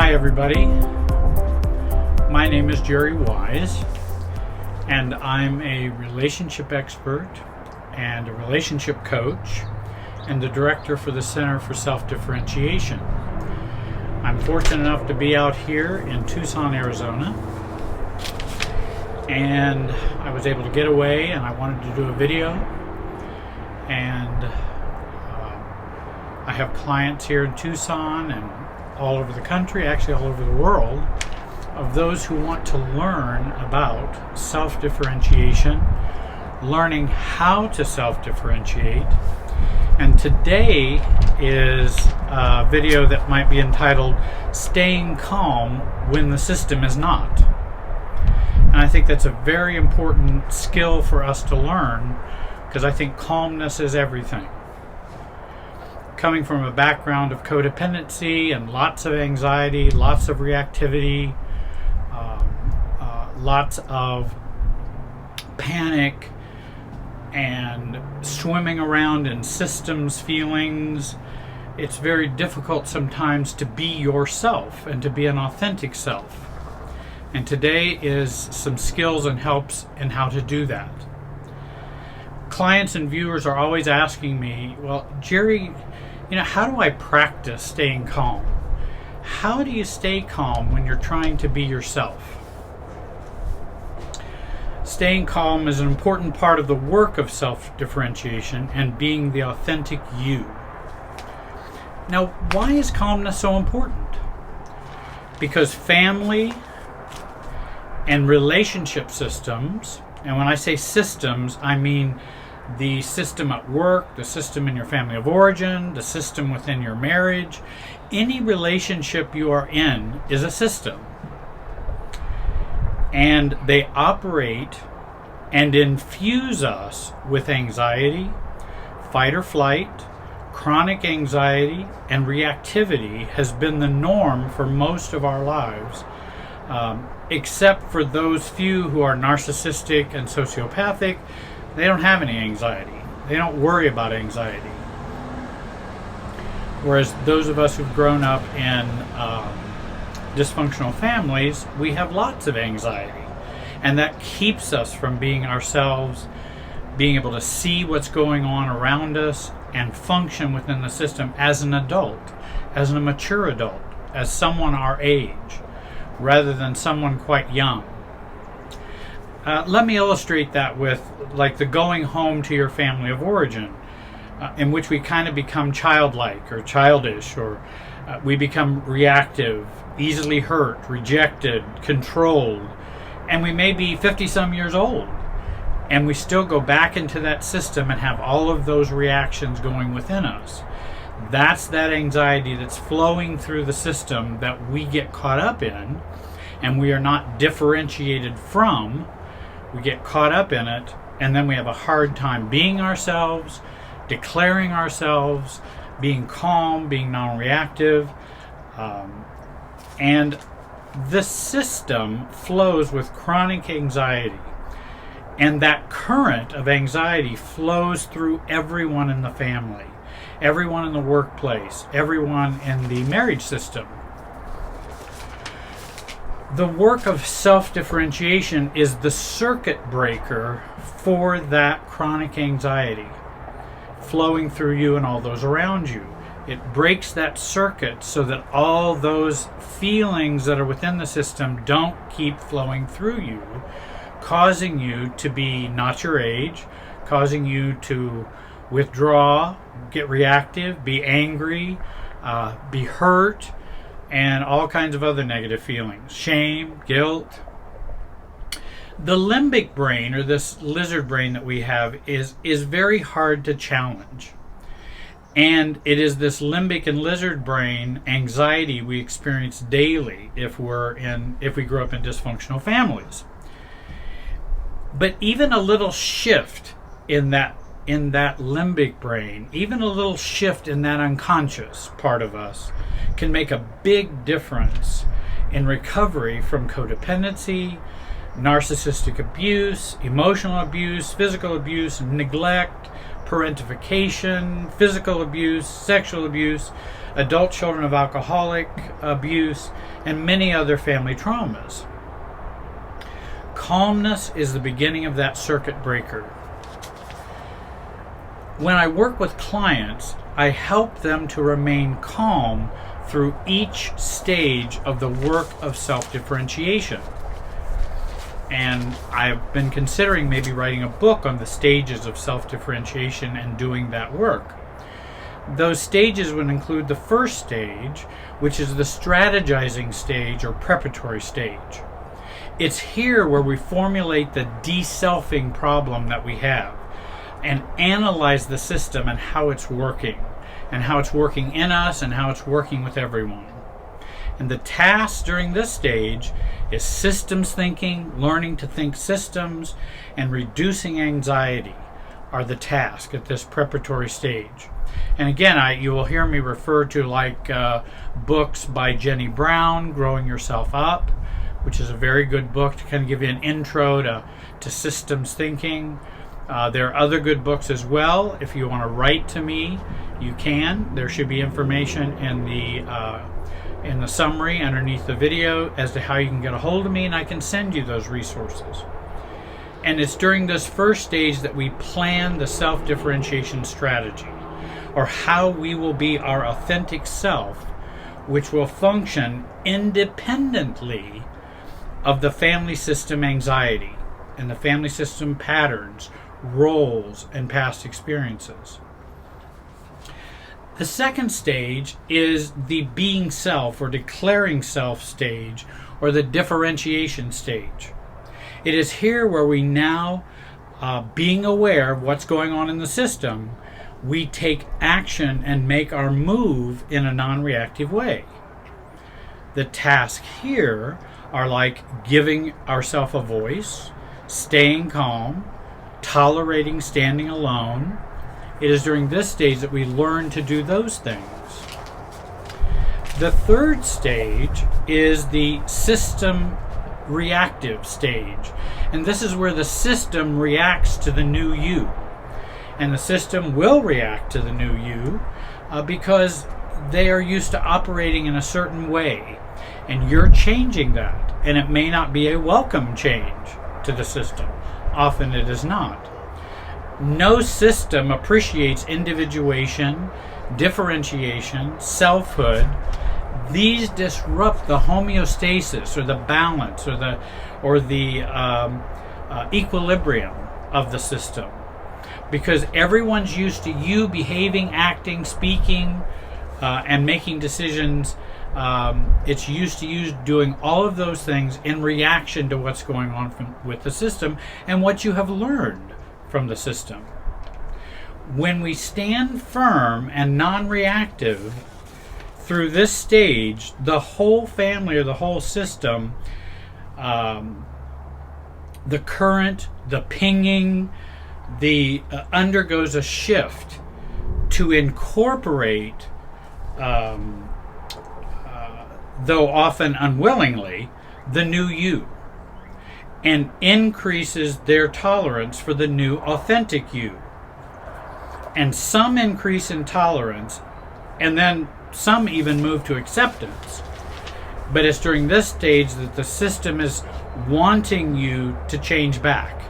Hi everybody, my name is Jerry Wise and I'm a relationship expert and a relationship coach and the director for the Center for Self-Differentiation. I'm fortunate enough to be out here in Tucson, Arizona, and I was able to get away and I wanted to do a video, and I have clients here in Tucson and all over the country, actually all over the world, of those who want to learn about self-differentiation, learning how to self-differentiate. And today is a video that might be entitled Staying Calm When the System Is Not. And I think that's a very important skill for us to learn, because I think calmness is everything. Coming from a background of codependency and lots of anxiety, lots of reactivity, lots of panic and swimming around in systems feelings, it's very difficult sometimes to be yourself and to be an authentic self. And today is some skills and helps in how to do that. Clients and viewers are always asking me, well, Jerry, how do I practice staying calm? How do you stay calm when you're trying to be yourself? Staying calm is an important part of the work of self-differentiation and being the authentic you. Now, why is calmness so important? Because family and relationship systems, and when I say systems, I mean the system at work, the system in your family of origin, the system within your marriage. Any relationship you are in is a system. And they operate and infuse us with anxiety, fight or flight. Chronic anxiety and reactivity has been the norm for most of our lives, except for those few who are narcissistic and sociopathic. They don't have any anxiety. They don't worry about anxiety. Whereas those of us who've grown up in dysfunctional families, we have lots of anxiety. And that keeps us from being ourselves, being able to see what's going on around us and function within the system as an adult, as a mature adult, as someone our age, rather than someone quite young. Let me illustrate that with like the going home to your family of origin, in which we kind of become childlike or childish, or we become reactive, easily hurt, rejected, controlled, and we may be 50-some years old, and we still go back into that system and have all of those reactions going within us. That's that anxiety that's flowing through the system that we get caught up in, and we are not differentiated from. We get caught up in it, and then we have a hard time being ourselves, declaring ourselves, being calm, being non-reactive. And the system flows with chronic anxiety. And that current of anxiety flows through everyone in the family, everyone in the workplace, everyone in the marriage system. The work of self-differentiation is the circuit breaker for that chronic anxiety flowing through you and all those around you. It breaks that circuit so that all those feelings that are within the system don't keep flowing through you, causing you to be not your age, causing you to withdraw, get reactive, be angry, be hurt, and all kinds of other negative feelings, shame, guilt. The limbic brain, or this lizard brain that we have, is very hard to challenge. And it is this limbic and lizard brain anxiety we experience daily if we grow up in dysfunctional families. But even a little shift in that limbic brain, even a little shift in that unconscious part of us, can make a big difference in recovery from codependency, narcissistic abuse, emotional abuse, physical abuse, neglect, parentification, physical abuse, sexual abuse, adult children of alcoholic abuse, and many other family traumas. Calmness is the beginning of that circuit breaker. When I work with clients, I help them to remain calm through each stage of the work of self-differentiation. And I've been considering maybe writing a book on the stages of self-differentiation and doing that work. Those stages would include the first stage, which is the strategizing stage or preparatory stage. It's here where we formulate the de-selfing problem that we have and analyze the system and how it's working in us and how it's working with everyone. And the task during this stage is systems thinking, learning to think systems, and reducing anxiety are the task at this preparatory stage. And again, you will hear me refer to books by Jenny Brown, Growing Yourself Up, which is a very good book to kind of give you an intro to systems thinking. There are other good books as well. If you want to write to me, you can. There should be information in the summary underneath the video as to how you can get a hold of me, and I can send you those resources. And it's during this first stage that we plan the self-differentiation strategy, or how we will be our authentic self, which will function independently of the family system anxiety and the family system patterns, roles, and past experiences. The second stage is the being self or declaring self stage, or the differentiation stage. It is here where we now, being aware of what's going on in the system, we take action and make our move in a non-reactive way. The tasks here are like giving ourselves a voice, staying calm, tolerating standing alone. It is during this stage that we learn to do those things. The third stage is the system reactive stage. And this is where the system reacts to the new you. And the system will react to the new you because they are used to operating in a certain way. And you're changing that. And it may not be a welcome change to the system. Often it is not. No system appreciates individuation, differentiation, selfhood. These disrupt the homeostasis or the balance or the equilibrium of the system, because everyone's used to you behaving, acting, speaking, and making decisions. It's used to you doing all of those things in reaction to what's going on with the system and what you have learned from the system. When we stand firm and non-reactive through this stage, the whole family or the whole system, the current, the pinging, undergoes a shift to incorporate, though often unwillingly, the new you, and increases their tolerance for the new authentic you. And some increase in tolerance, and then some even move to acceptance. But it's during this stage that the system is wanting you to change back.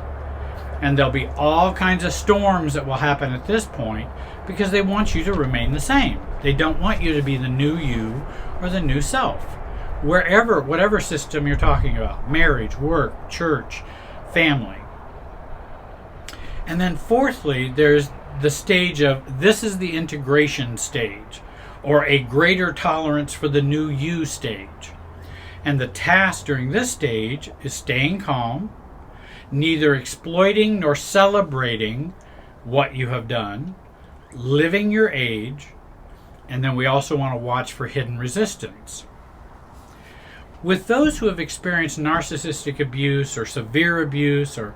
And there'll be all kinds of storms that will happen at this point because they want you to remain the same. They don't want you to be the new you or the new self. Whatever system you're talking about, marriage, work, church, family. And then fourthly, there's the stage of, this is the integration stage, or a greater tolerance for the new you stage. And the task during this stage is staying calm, neither exploiting nor celebrating what you have done, living your age, and then we also want to watch for hidden resistance. With those who have experienced narcissistic abuse or severe abuse or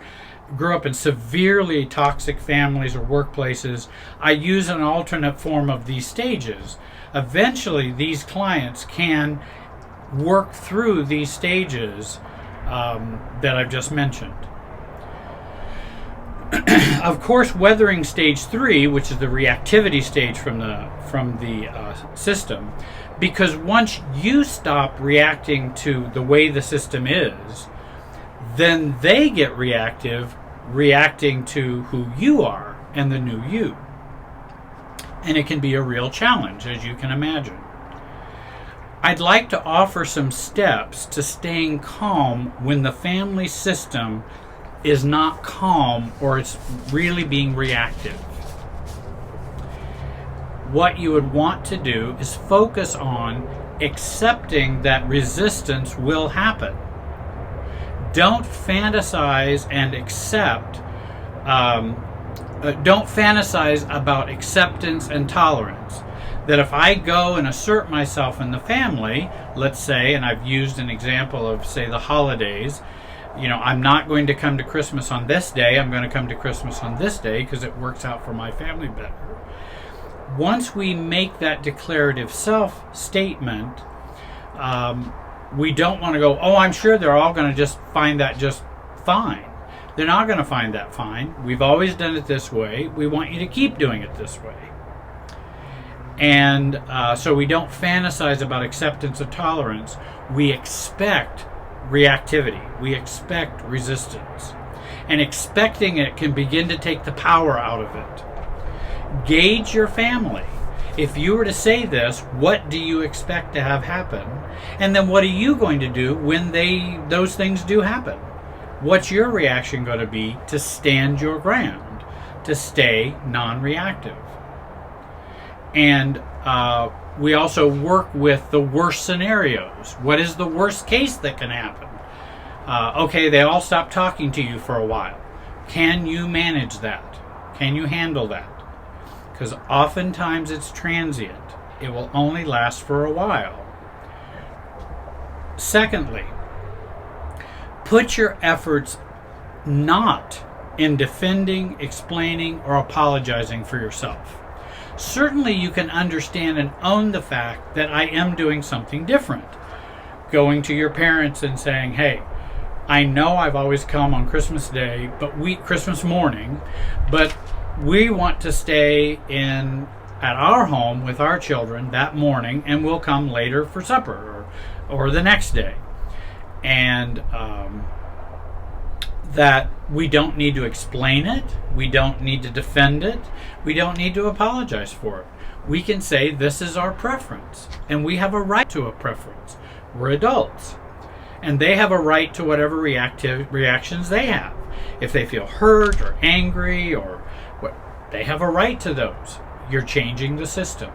grew up in severely toxic families or workplaces, I use an alternate form of these stages. Eventually, these clients can work through these stages that I've just mentioned. Of course, weathering stage 3, which is the reactivity stage from the system, because once you stop reacting to the way the system is, then they get reactive, reacting to who you are and the new you. And it can be a real challenge, as you can imagine. I'd like to offer some steps to staying calm when the family system is not calm or it's really being reactive. What you would want to do is focus on accepting that resistance will happen. Don't fantasize and accept. Don't fantasize about acceptance and tolerance. That if I go and assert myself in the family, let's say, and I've used an example of, say, the holidays, I'm not going to come to Christmas on this day, I'm going to come to Christmas on this day because it works out for my family better. Once we make that declarative self-statement, we don't want to go, oh, I'm sure they're all going to just find that just fine. They're not going to find that fine. We've always done it this way. We want you to keep doing it this way. And so we don't fantasize about acceptance or tolerance. We expect reactivity. We expect resistance. And expecting it can begin to take the power out of it. Gauge your family. If you were to say this, what do you expect to have happen? And then what are you going to do when those things do happen? What's your reaction going to be to stand your ground, to stay non-reactive? And we also work with the worst scenarios. What is the worst case that can happen? Okay, they all stop talking to you for a while. Can you manage that? Can you handle that? Because oftentimes it's transient. It will only last for a while. Secondly, put your efforts not in defending, explaining, or apologizing for yourself. Certainly you can understand and own the fact that I am doing something different. Going to your parents and saying, hey, I know I've always come on Christmas Day, Christmas morning, but we want to stay at our home with our children that morning, and we'll come later for supper or the next day. And that we don't need to explain it, we don't need to defend it, we don't need to apologize for it. We can say this is our preference, and we have a right to a preference. We're adults, and they have a right to whatever reactions they have. If they feel hurt or angry or what, they have a right to those. You're changing the system.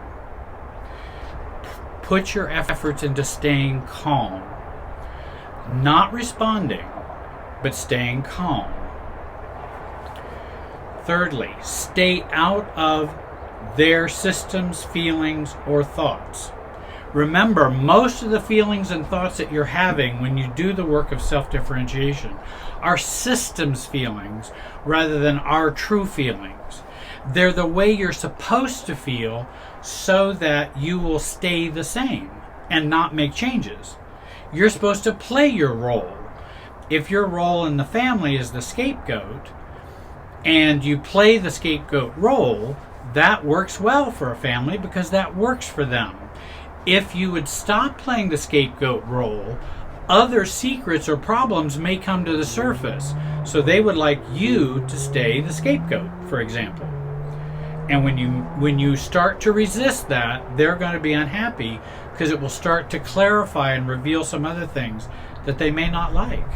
Put your efforts into staying calm, not responding, but staying calm. Thirdly, stay out of their systems, feelings, or thoughts. Remember, most of the feelings and thoughts that you're having when you do the work of self-differentiation are systems feelings rather than our true feelings. They're the way you're supposed to feel so that you will stay the same and not make changes. You're supposed to play your role. If your role in the family is the scapegoat, and you play the scapegoat role, that works well for a family because that works for them. If you would stop playing the scapegoat role, other secrets or problems may come to the surface. So they would like you to stay the scapegoat, for example. And when you start to resist that, they're going to be unhappy because it will start to clarify and reveal some other things that they may not like.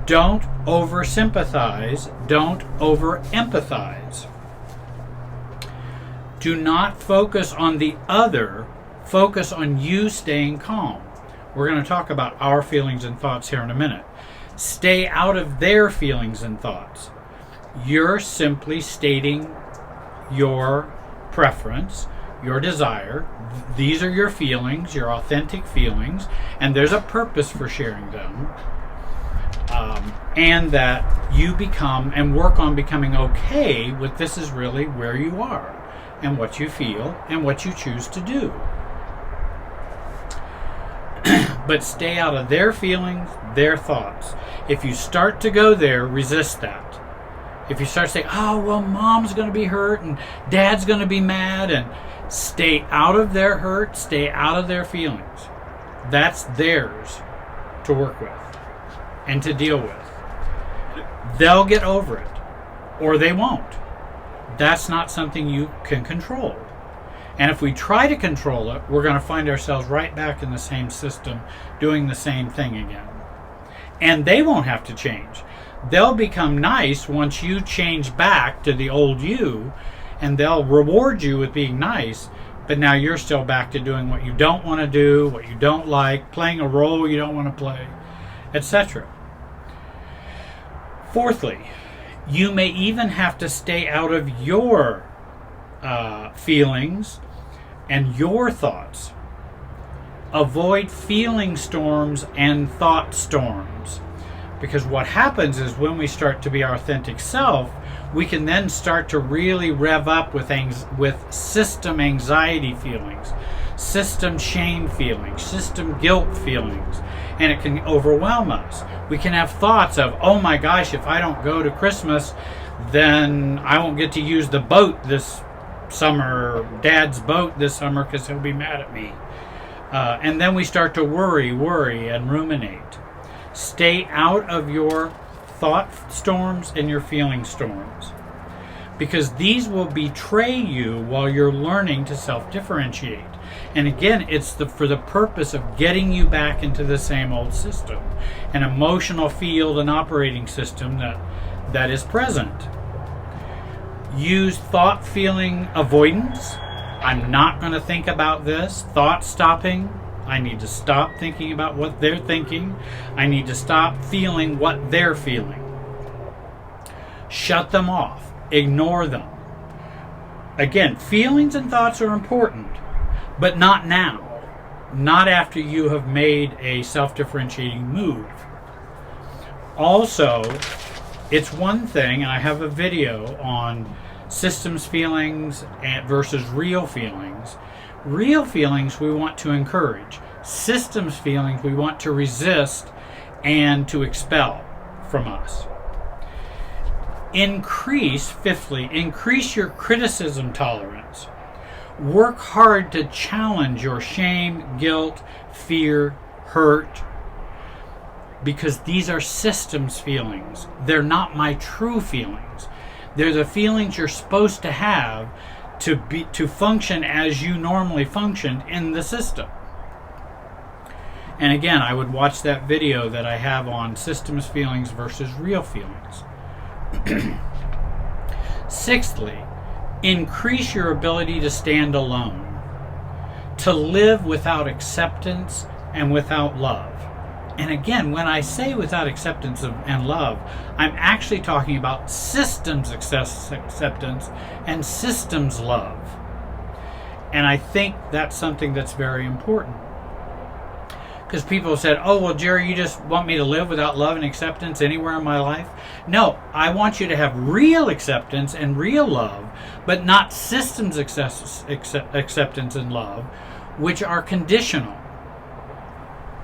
Don't over-sympathize. Don't over-empathize. Do not focus on the other. Focus on you staying calm. We're going to talk about our feelings and thoughts here in a minute. Stay out of their feelings and thoughts. You're simply stating your preference, your desire. These are your feelings, your authentic feelings, and there's a purpose for sharing them. And that you become and work on becoming okay with this is really where you are and what you feel and what you choose to do. but stay out of their feelings, their thoughts. If you start to go there, resist that. If you start saying, oh, well, mom's going to be hurt and dad's going to be mad, and stay out of their hurt, stay out of their feelings. That's theirs to work with and to deal with. They'll get over it, or they won't. That's not something you can control. And if we try to control it, we're going to find ourselves right back in the same system, doing the same thing again. And they won't have to change. They'll become nice once you change back to the old you, and they'll reward you with being nice, but now you're still back to doing what you don't want to do, what you don't like, playing a role you don't want to play, etc. Fourthly, you may even have to stay out of your feelings and your thoughts. Avoid feeling storms and thought storms. Because what happens is when we start to be our authentic self, we can then start to really rev up with system anxiety feelings, system shame feelings, system guilt feelings, and it can overwhelm us. We can have thoughts of, oh my gosh, if I don't go to Christmas, then I won't get to use the boat this summer, Dad's boat this summer, because he'll be mad at me. And then we start to worry, and ruminate. Stay out of your thought storms and your feeling storms, because these will betray you while you're learning to self-differentiate. And again, it's for the purpose of getting you back into the same old system, an emotional field and operating system that is present. Use thought feeling avoidance. I'm not going to think about this. Thought stopping. I need to stop thinking about what they're thinking. I need to stop feeling what they're feeling. Shut them off. Ignore them. Again, feelings and thoughts are important, but not now. Not after you have made a self-differentiating move. Also, it's one thing, and I have a video on systems feelings versus real feelings. Real feelings we want to encourage. Systems feelings we want to resist and to expel from us. Fifthly, increase your criticism tolerance. Work hard to challenge your shame, guilt, fear, hurt, because these are systems feelings. They're not my true feelings. They're the feelings you're supposed to have to function as you normally functioned in the system. And again, I would watch that video that I have on systems feelings versus real feelings. Sixthly, increase your ability to stand alone, to live without acceptance and without love. And again, when I say without acceptance and love, I'm actually talking about systems acceptance and systems love. And I think that's something that's very important. Because people said, oh, well, Jerry, you just want me to live without love and acceptance anywhere in my life? No, I want you to have real acceptance and real love, but not systems acceptance and love, which are conditional.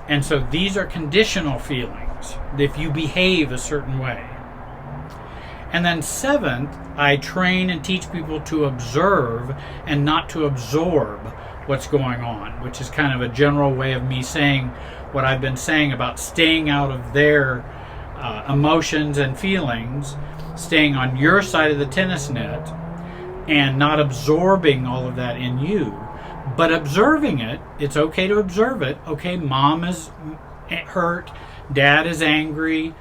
And so these are conditional feelings if you behave a certain way. And then seventh, I train and teach people to observe and not to absorb what's going on, which is kind of a general way of me saying what I've been saying about staying out of their emotions and feelings, staying on your side of the tennis net, and not absorbing all of that in you. But observing it, it's okay to observe it. Okay, mom is hurt, dad is angry,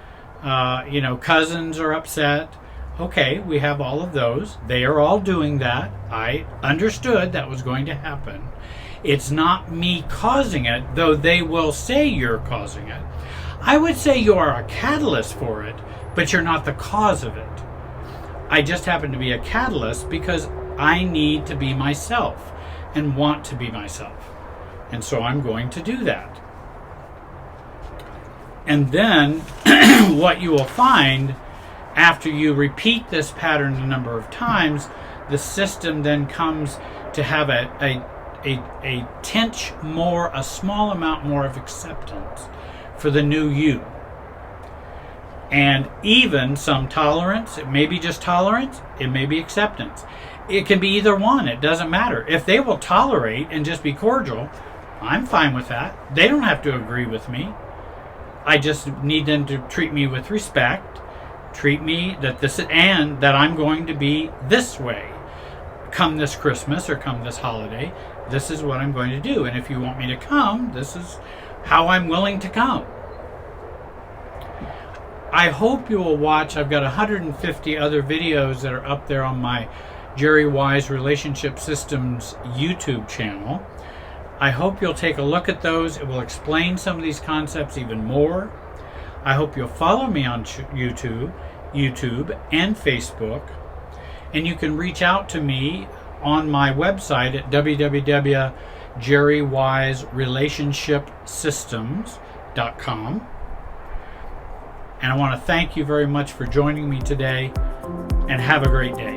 cousins are upset. Okay, we have all of those. They are all doing that. I understood that was going to happen. It's not me causing it, though they will say you're causing it. I would say you are a catalyst for it, but you're not the cause of it. I just happen to be a catalyst because I need to be myself and want to be myself. And so I'm going to do that. And then what you will find after you repeat this pattern a number of times, the system then comes to have a tinge more, a small amount more of acceptance for the new you. And even some tolerance. It may be just tolerance, it may be acceptance. It can be either one, it doesn't matter. If they will tolerate and just be cordial, I'm fine with that. They don't have to agree with me. I just need them to treat me with respect, treat me and that I'm going to be this way. Come this Christmas or come this holiday, this is what I'm going to do. And if you want me to come, this is how I'm willing to come. I hope you will watch. I've got 150 other videos that are up there on my Jerry Wise Relationship Systems YouTube channel. I hope you'll take a look at those. It will explain some of these concepts even more. I hope you'll follow me on YouTube and Facebook. And you can reach out to me on my website at www.jerrywiserelationshipsystems.com. And I want to thank you very much for joining me today, and have a great day.